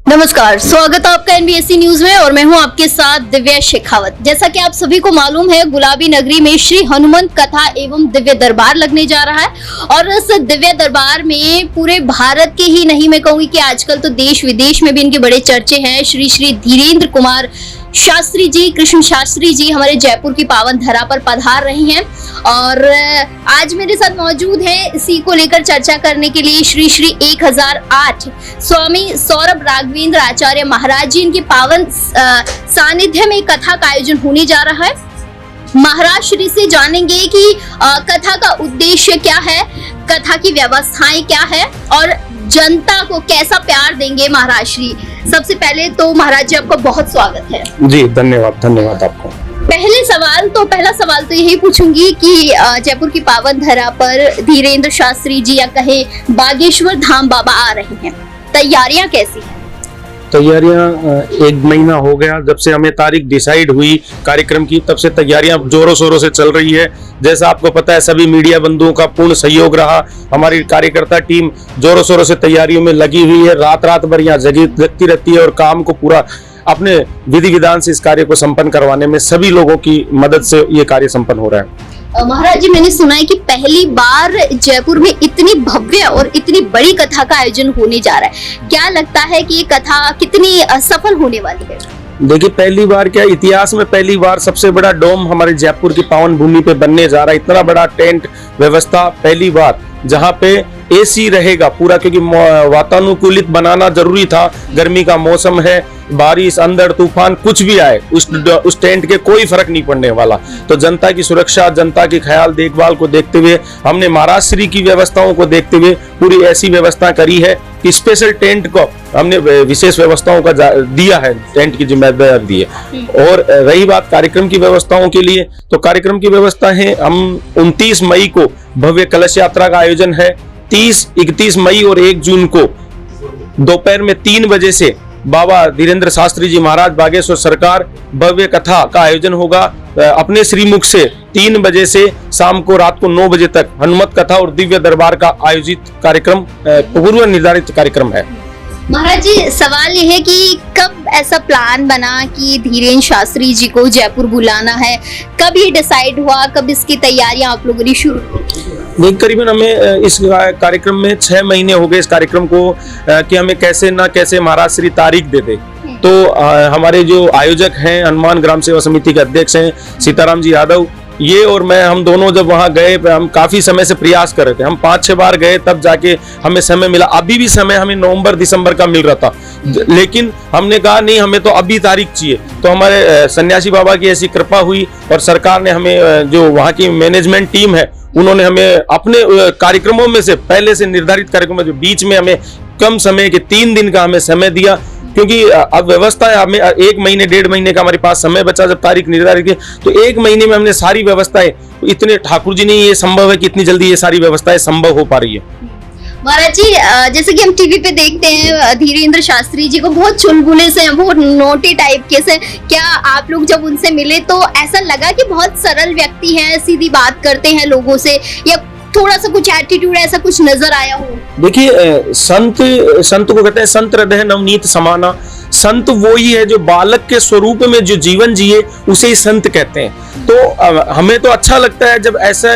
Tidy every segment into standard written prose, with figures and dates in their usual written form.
नमस्कार, स्वागत है आपका एनबीएससी न्यूज में और मैं हूं आपके साथ दिव्या शेखावत। जैसा कि आप सभी को मालूम है, गुलाबी नगरी में श्री हनुमंत कथा एवं दिव्य दरबार लगने जा रहा है और इस दिव्य दरबार में पूरे भारत के ही नहीं, मैं कहूंगी कि आजकल तो देश विदेश में भी इनके बड़े चर्चे हैं। श्री श्री धीरेन्द्र कुमार शास्त्री जी, कृष्ण शास्त्री जी हमारे जयपुर की पावन धरा पर पधार रहे हैं और आज मेरे साथ मौजूद हैं इसी को लेकर चर्चा करने के लिए श्री श्री 1008 स्वामी सौरभ राघवेंद्र आचार्य महाराज जी। इनके पावन सानिध्य में कथा का आयोजन होने जा रहा है। महाराज श्री से जानेंगे कि कथा का उद्देश्य क्या है, कथा की व्यवस्थाएं क्या है और जनता को कैसा प्यार देंगे महाराज श्री। सबसे पहले तो महाराज जी आपका बहुत स्वागत है। जी धन्यवाद आपको। पहला सवाल तो यही पूछूंगी कि जयपुर की पावन धरा पर धीरेन्द्र शास्त्री जी या कहे बागेश्वर धाम बाबा आ रहे हैं, तैयारियां कैसी हैं? तैयारियां एक महीना हो गया जब से हमें तारीख डिसाइड हुई कार्यक्रम की, तब से तैयारियां जोरों शोरों से चल रही है। जैसा आपको पता है, सभी मीडिया बंधुओं का पूर्ण सहयोग रहा। हमारी कार्यकर्ता टीम जोरों शोरों से तैयारियों में लगी हुई है, रात भर यहाँ जगती रहती है और काम को पूरा अपने विधि विधान से इस कार्य को संपन्न करवाने में सभी लोगों की मदद से ये कार्य संपन्न हो रहा है। महाराज जी, मैंने सुना है कि पहली बार जयपुर में इतनी भव्य और इतनी बड़ी कथा का आयोजन होने जा रहा है। क्या लगता है कि ये कथा कितनी सफल होने वाली है? देखिए, पहली बार क्या, इतिहास में पहली बार सबसे बड़ा डोम हमारे जयपुर की पावन भूमि पे बनने जा रहा है। इतना बड़ा टेंट व्यवस्था पहली बार, जहाँ पे एसी रहेगा पूरा, क्योंकि वातानुकूलित बनाना जरूरी था। गर्मी का मौसम है, बारिश अंधड़ तूफान कुछ भी आए उस टेंट के कोई फर्क नहीं पड़ने वाला। तो जनता की सुरक्षा, जनता की ख्याल देखभाल को देखते हुए हमने महाराज श्री की व्यवस्थाओं को देखते हुए पूरी ऐसी व्यवस्था करी है कि स्पेशल टेंट को हमने विशेष व्यवस्थाओं का दिया है, टेंट की जिम्मेदारी दी है। और रही बात कार्यक्रम की व्यवस्थाओं के लिए, तो कार्यक्रम की व्यवस्था है, हम 29 मई को भव्य कलश यात्रा का आयोजन है। 30, 31 मई और 1 जून को दोपहर में 3 बजे से बाबा धीरेन्द्र शास्त्री जी महाराज बागेश्वर सरकार भव्य कथा का आयोजन होगा। अपने श्रीमुख से 3 बजे से शाम को रात को 9 बजे तक हनुमत कथा और दिव्य दरबार का आयोजित कार्यक्रम पूर्व निर्धारित कार्यक्रम है। महाराज जी, सवाल ये है कि कब ऐसा प्लान बना कि धीरेन्द्र शास्त्री जी को जयपुर बुलाना है? कब ये डिसाइड हुआ, कब इसकी तैयारियां आप लोगों ने शुरू की? करीबन हमें इस कार्यक्रम में 6 महीने हो गए इस कार्यक्रम को कि हमें कैसे ना कैसे महाराज श्री तारीख दे दे। तो हमारे जो आयोजक हैं, हनुमान ग्राम सेवा समिति के अध्यक्ष हैं सीताराम जी यादव, ये और मैं, हम दोनों जब वहां गए, हम काफी समय से प्रयास कर रहे थे। हम 5-6 बार गए, तब जाके हमें समय मिला। अभी भी समय हमें नवंबर दिसंबर का मिल रहा था, लेकिन हमने कहा नहीं, हमें तो अभी तारीख चाहिए। तो हमारे सन्यासी बाबा की ऐसी कृपा हुई और सरकार ने हमें, जो वहां की मैनेजमेंट टीम है, उन्होंने हमें अपने कार्यक्रमों में से, पहले से निर्धारित कार्यक्रमों में बीच में हमें कम समय के 3 दिन का हमें समय दिया, क्योंकि अब व्यवस्था है, हमें 1 महीने 1.5 महीने का हमारे पास समय बचा जब तारीख निर्धारित की। तो 1 महीने में हमने सारी व्यवस्थाएं, इतने ठाकुर जी नहीं ये संभव है कि इतनी जल्दी ये सारी व्यवस्थाएं संभव हो पा रही है। महाराज जी, जैसे कि हम टीवी पे देखते हैं धीरेन्द्र शास्त्री जी को, बहुत चुलबुले से, बहुत नोटी टाइप के से। क्या आप लोग जब उनसे मिले तो ऐसा लगा कि बहुत सरल व्यक्ति हैं, सीधी बात करते हैं लोगों से, या थोड़ा सा कुछ एटीट्यूड ऐसा कुछ नजर आया हो? देखिए, संत को कहते हैं संत हृदय नवनीत समाना। संत वो ही है जो बालक के स्वरूप में जो जीवन जिए, उसे ही संत कहते हैं। तो हमें तो अच्छा लगता है जब ऐसे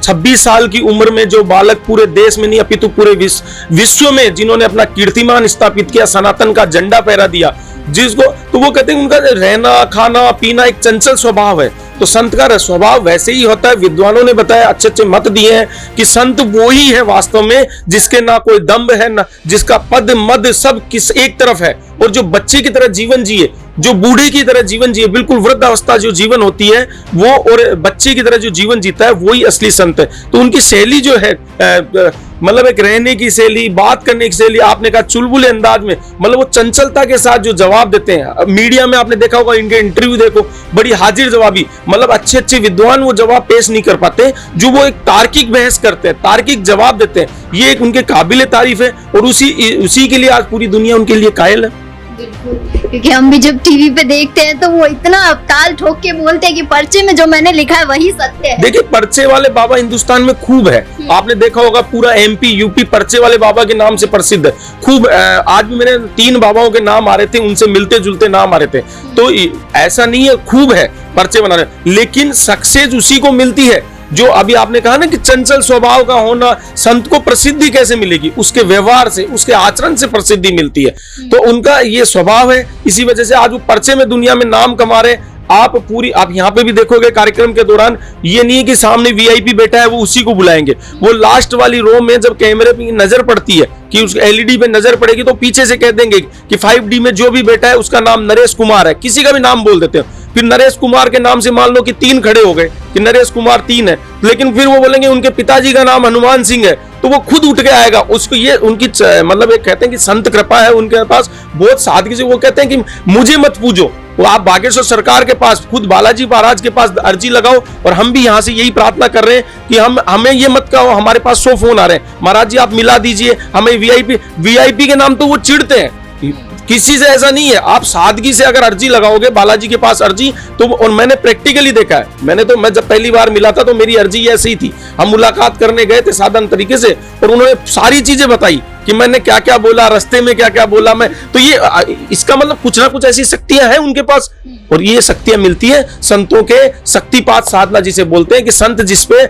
26 साल की उम्र में जो बालक पूरे देश में नहीं अपितु पूरे विश्व में जिन्होंने अपना कीर्तिमान स्थापित किया, सनातन का झंडा फहरा दिया, जिसको तो वो कहते हैं उनका रहना खाना पीना एक चंचल स्वभाव है। तो संत का स्वभाव वैसे ही होता है। विद्वानों ने बताया, अच्छे अच्छे मत दिए हैं कि संत वो ही है वास्तव में जिसके ना कोई दम्भ है, ना जिसका पद मद सब किस एक तरफ है, और जो बच्चे की तरह जीवन जिए, जो बूढ़े की तरह जीवन जिए, बिल्कुल वृद्ध अवस्था जो जीवन होती है वो, और बच्चे की तरह जो जीवन जीता है, वही असली संत है। तो उनकी शैली जो है, मतलब एक रहने की शैली, बात करने की शैली, आपने कहा चुलबुले अंदाज में, मतलब वो चंचलता के साथ जो जवाब देते हैं। मीडिया में आपने देखा होगा, इनके इंटरव्यू देखो, बड़ी हाजिर जवाबी, मतलब अच्छे अच्छे विद्वान वो जवाब पेश नहीं कर पाते, जो वो एक तार्किक बहस करते हैं, तार्किक जवाब देते हैं। ये एक उनके काबिले तारीफ है और उसी के लिए आज पूरी दुनिया उनके लिए कायल है। बिल्कुल, क्योंकि हम भी जब टीवी पे देखते हैं तो वो इतना ताल ठोक के बोलते हैं कि पर्चे में जो मैंने लिखा है वही सत्य है। देखिए, पर्चे वाले बाबा हिंदुस्तान में खूब है। आपने देखा होगा पूरा एमपी यूपी पर्चे वाले बाबा के नाम से प्रसिद्ध है खूब। आज भी मेरे 3 बाबाओं के नाम आ रहे थे, उनसे मिलते जुलते नाम आ रहे थे। तो ऐसा नहीं है, खूब है पर्चे बना रहे, लेकिन सक्सेस उसी को मिलती है जो अभी आपने कहा ना कि चंचल स्वभाव का होना। संत को प्रसिद्धि कैसे मिलेगी? उसके व्यवहार से, उसके आचरण से प्रसिद्धि मिलती है। तो उनका ये स्वभाव है, इसी वजह से आज वो पर्चे में दुनिया में नाम कमा रहे। आप यहाँ पे भी देखोगे कार्यक्रम के दौरान, ये नहीं है कि सामने वीआईपी बैठा है वो उसी को बुलाएंगे। वो लास्ट वाली रो में जब कैमरे पे नजर पड़ती है कि उस एलईडी पे नजर पड़ेगी तो पीछे से कह देंगे कि 5D में जो भी बैठा है उसका नाम नरेश कुमार है, किसी का भी नाम बोल देते हैं। फिर नरेश कुमार के नाम से मान लो कि 3 खड़े हो गए कि नरेश कुमार 3 है, लेकिन फिर वो बोलेंगे उनके पिताजी का नाम हनुमान सिंह है, तो वो खुद उठ के आएगा। उसको ये उनकी मतलब एक कहते हैं कि संत कृपा है उनके पास, बहुत सादगी से वो कहते हैं कि मुझे मत पूजो, वो आप बागेश्वर सरकार के पास, खुद बालाजी महाराज के पास अर्जी लगाओ। और हम भी यहाँ से यही प्रार्थना कर रहे हैं कि हमें ये मत कहो हमारे पास 100 फोन आ रहे हैं, महाराज जी आप मिला दीजिए हमें वीआईपी के नाम, तो वो चिढ़ते हैं। किसी से ऐसा नहीं है, आप सादगी से अगर अर्जी लगाओगे बालाजी के पास अर्जी, तो और मैंने प्रैक्टिकली देखा है। मैं जब पहली बार मिला था तो मेरी अर्जी ऐसी ही थी। हम मुलाकात करने गए थे साधारण तरीके से, और उन्होंने सारी चीजें बताई कि मैंने क्या क्या बोला, रास्ते में क्या क्या बोला मैं। तो ये इसका मतलब कुछ ना कुछ ऐसी शक्तियां हैं उनके पास, और ये शक्तियां मिलती है संतों के शक्तिपात साधना जिसे बोलते हैं, कि संत जिसपे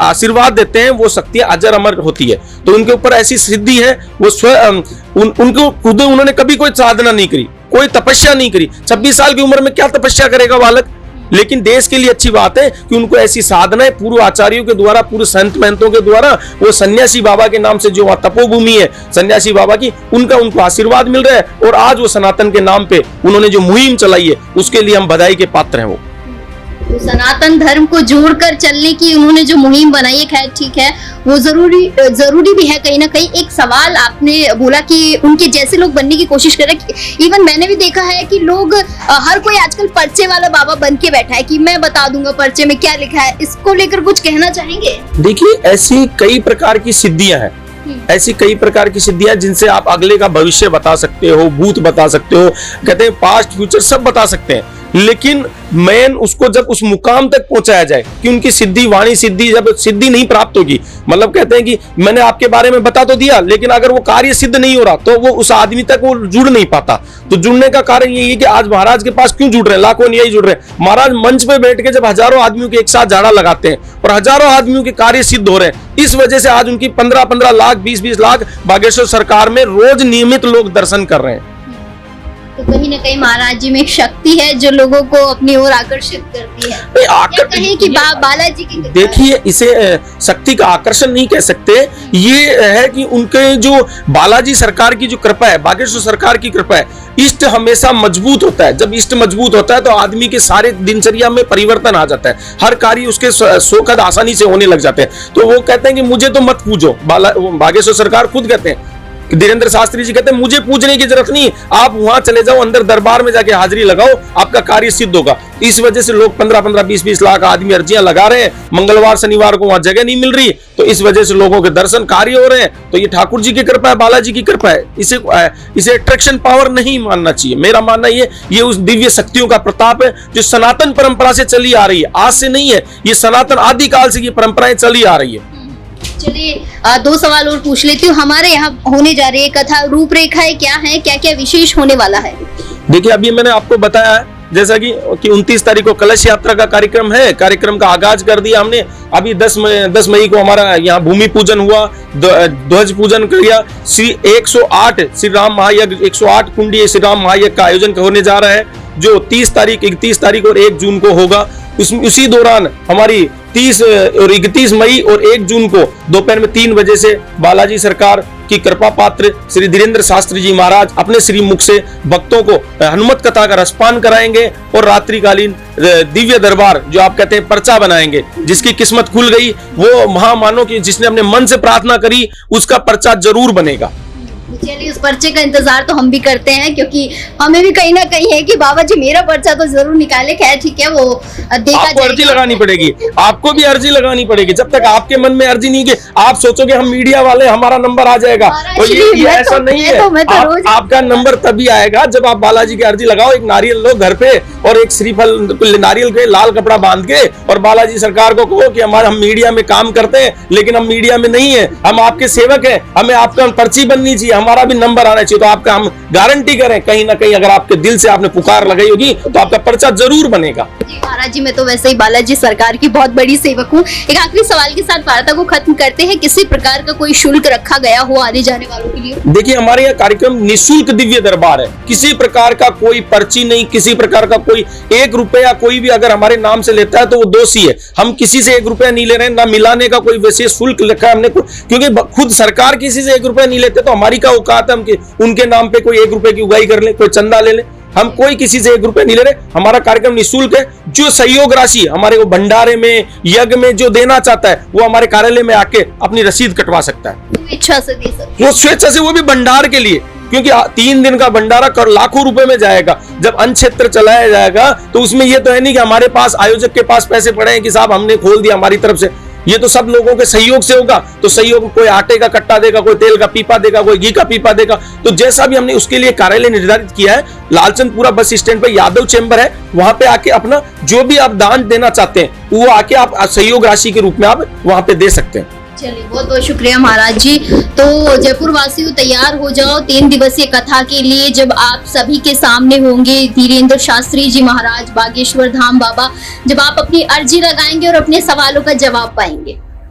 आशीर्वाद देते हैं वो शक्तियां अजर अमर होती है। तो उनके ऊपर ऐसी सिद्धि है, वो स्वयं उनको खुद उन्होंने कभी कोई साधना नहीं करी, कोई तपस्या नहीं करी। 26 साल की उम्र में क्या तपस्या करेगा बालक? लेकिन देश के लिए अच्छी बात है कि उनको ऐसी साधनाएं पूर्व आचार्यों के द्वारा, पूर्व संत महंतों के द्वारा, वो सन्यासी बाबा के नाम से जो वहां तपोभूमि है सन्यासी बाबा की, उनको आशीर्वाद मिल रहा है। और आज वो सनातन के नाम पे उन्होंने जो मुहिम चलाई है उसके लिए हम बधाई के पात्र हैं। वो तो सनातन धर्म को जोड़कर चलने की उन्होंने जो मुहिम बनाई है, खैर ठीक है, वो जरूरी भी है कहीं ना कहीं। एक सवाल आपने बोला कि उनके जैसे लोग बनने की कोशिश कर रहे हैं। इवन मैंने भी देखा है कि लोग हर कोई आजकल पर्चे वाला बाबा बन के बैठा है कि मैं बता दूंगा पर्चे में क्या लिखा है। इसको लेकर कुछ कहना चाहेंगे? देखिए, ऐसी कई प्रकार की सिद्धियां हैं, ऐसी कई प्रकार की सिद्धियां जिनसे आप अगले का भविष्य बता सकते हो, भूत बता सकते हो, कहते हैं पास्ट फ्यूचर सब बता सकते हैं। लेकिन मेन उसको जब उस मुकाम तक पहुंचाया जाए कि उनकी सिद्धि, वाणी सिद्धि, जब सिद्धि नहीं प्राप्त होगी, मतलब कहते हैं कि मैंने आपके बारे में बता तो दिया, लेकिन अगर वो कार्य सिद्ध नहीं हो रहा तो वो उस आदमी तक वो जुड़ नहीं पाता। तो जुड़ने का कारण यही है कि आज महाराज के पास क्यों जुड़ रहे हैं, लाखों नहीं जुड़ रहे हैं। महाराज मंच पे बैठ के जब हजारों आदमियों के एक साथ झाड़ा लगाते हैं और हजारों आदमियों के कार्य सिद्ध हो रहे हैं, इस वजह से आज उनकी 15-15 लाख 20-20 लाख बागेश्वर सरकार में रोज नियमित लोग दर्शन कर रहे हैं। तो कहीं ना कहीं महाराज जी में एक शक्ति है जो लोगों को अपनी ओर आकर्षित करती है। कहें कि बालाजी की, देखिए, इसे शक्ति का आकर्षण नहीं कह सकते, ये है कि उनके जो बालाजी सरकार की जो कृपा है, बागेश्वर सरकार की कृपा है। इष्ट हमेशा मजबूत होता है, जब इष्ट मजबूत होता है तो आदमी के सारे दिनचर्या में परिवर्तन आ जाता है, हर कार्य उसके सुखद आसानी से होने लग जाते हैं। तो वो कहते हैं कि मुझे तो मत पूजो, बागेश्वर सरकार खुद कहते हैं, धीरेन्द्र शास्त्री जी कहते हैं मुझे पूजने की जरूरत नहीं, आप वहां चले जाओ, अंदर दरबार में जाके हाजिरी लगाओ, आपका कार्य सिद्ध होगा। इस वजह से लोग 15-15 20-20 लाख आदमी अर्जियां लगा रहे हैं। मंगलवार शनिवार को वहां जगह नहीं मिल रही, तो इस वजह से लोगों के दर्शन कार्य हो रहे हैं। तो ये ठाकुर जी की कृपा है, बालाजी की कृपा है। इसे अट्रैक्शन पावर नहीं मानना चाहिए। मेरा मानना ये उस दिव्य शक्तियों का प्रताप है जो सनातन परंपरा से चली आ रही है, आज से नहीं है, ये सनातन आदिकाल से ये परंपराएं चली आ रही है। चलिए 2 सवाल और पूछ लेती हूँ। हमारे यहाँ होने जा रही है कथा, रूपरेखाएं क्या है, क्या क्या विशेष होने वाला है? देखिए, अभी मैंने आपको बताया है जैसा कि 29 तारीख को कलश यात्रा का कार्यक्रम है, कार्यक्रम का आगाज कर दिया हमने। अभी 10 मई को हमारा यहाँ भूमि पूजन हुआ, ध्वज पूजन किया। 108 श्री राम महायज्ञ, 108 कुंडीय श्री राम महायज्ञ का आयोजन होने जा रहा है, जो 30 तारीख 31 तारीख और 1 जून को होगा। उसी दौरान हमारी 30 और 31 मई और 1 जून को दोपहर में 3 बजे से बालाजी सरकार की कृपा पात्र श्री धीरेन्द्र शास्त्री जी महाराज अपने श्री मुख से भक्तों को हनुमत कथा का रसपान कराएंगे और रात्रिकालीन दिव्य दरबार जो आप कहते हैं पर्चा बनाएंगे। जिसकी किस्मत खुल गई वो महामानव की, जिसने अपने मन से प्रार्थना करी उसका पर्चा जरूर बनेगा। चलिए उस पर्चे का इंतजार तो हम भी करते हैं, क्योंकि हमें भी कहीं ना कहीं है कि बाबा जी मेरा पर्चा तो जरूर निकाले। खैर ठीक है, वो देखा आपको अर्जी लगानी पड़ेगी, आपको भी अर्जी लगानी पड़ेगी। जब तक आपके मन में अर्जी नहीं की, आप सोचोगे हम मीडिया वाले हमारा नंबर आ जाएगा, तो ये ऐसा नहीं है। आपका नंबर तभी आएगा जब आप बालाजी की अर्जी लगाओ। एक नारियल लो घर पे और एक श्रीफल नारियल के लाल कपड़ा बांध के, और बालाजी सरकार को कहो कि हम मीडिया में काम करते हैं लेकिन हम मीडिया में नहीं है, हम आपके सेवक हैं, हमें आपका पर्ची बननी चाहिए, हमारा भी नंबर आना चाहिए। तो आपका हम गारंटी करें, कहीं ना कहीं अगर आपके दिल से आपने पुकार लगाई होगी तो आपका पर्चा जरूर बनेगा। महाराज जी, मैं तो वैसे ही बालाजी सरकार की बहुत बड़ी सेवक हूँ। एक आखिरी सवाल के साथ वार्ता को खत्म करते हैं। किसी प्रकार का कोई शुल्क रखा गया हो आने जाने वालों के लिए? देखिए, हमारे यहाँ कार्यक्रम निःशुल्क दिव्य दरबार है, किसी प्रकार का कोई पर्ची नहीं, किसी प्रकार का कोई 1 रुपया कोई भी अगर हमारे नाम से लेता है तो वो दोषी है। हम किसी से 1 रुपया नहीं ले रहे हैं, ना मिलाने का कोई विशेष शुल्क लिखा है हमने, क्योंकि खुद सरकार किसी से 1 रुपया नहीं लेते, तो हमारी क्या औकात है हम उनके नाम पे कोई 1 रुपए की उगाही कर ले, कोई चंदा ले ले। हम कोई किसी से 1 रुपया नहीं ले रहे, हमारा कार्यक्रम निःशुल्क है। जो सहयोग राशि हमारे को भंडारे में, यज्ञ में जो देना चाहता है वो हमारे कार्यालय में आके अपनी रसीद कटवा सकता है, इच्छा से दे सकते, वो स्वेच्छा से, वो भी भंडार के लिए, क्योंकि 3 दिन का भंडारा कर लाखों रुपए में जाएगा। जब अन्न क्षेत्र चलाया जाएगा तो उसमें ये तो है नहीं कि हमारे पास, आयोजक के पास पैसे पड़े हैं कि साहब हमने खोल दिया हमारी तरफ से, ये तो सब लोगों के सहयोग से होगा। तो सहयोग, कोई आटे का कट्टा देगा, कोई तेल का पीपा देगा, कोई घी का पीपा देगा। तो जैसा भी हमने उसके लिए कार्यालय निर्धारित किया है, लालचंदपुरा बस स्टैंड पे यादव चैम्बर है, वहां पे आके अपना जो भी आप दान देना चाहते हैं वो आके आप सहयोग राशि के रूप में आप वहां पे दे सकते हैं। चलिए, बहुत बहुत शुक्रिया महाराज जी। तो जयपुर वासियों, तैयार हो जाओ 3 दिवसीय कथा के लिए, जब आप सभी के सामने होंगे धीरेन्द्र शास्त्री जी महाराज, बागेश्वर धाम बाबा, जब आप अपनी अर्जी लगाएंगे और अपने सवालों का जवाब पाएंगे।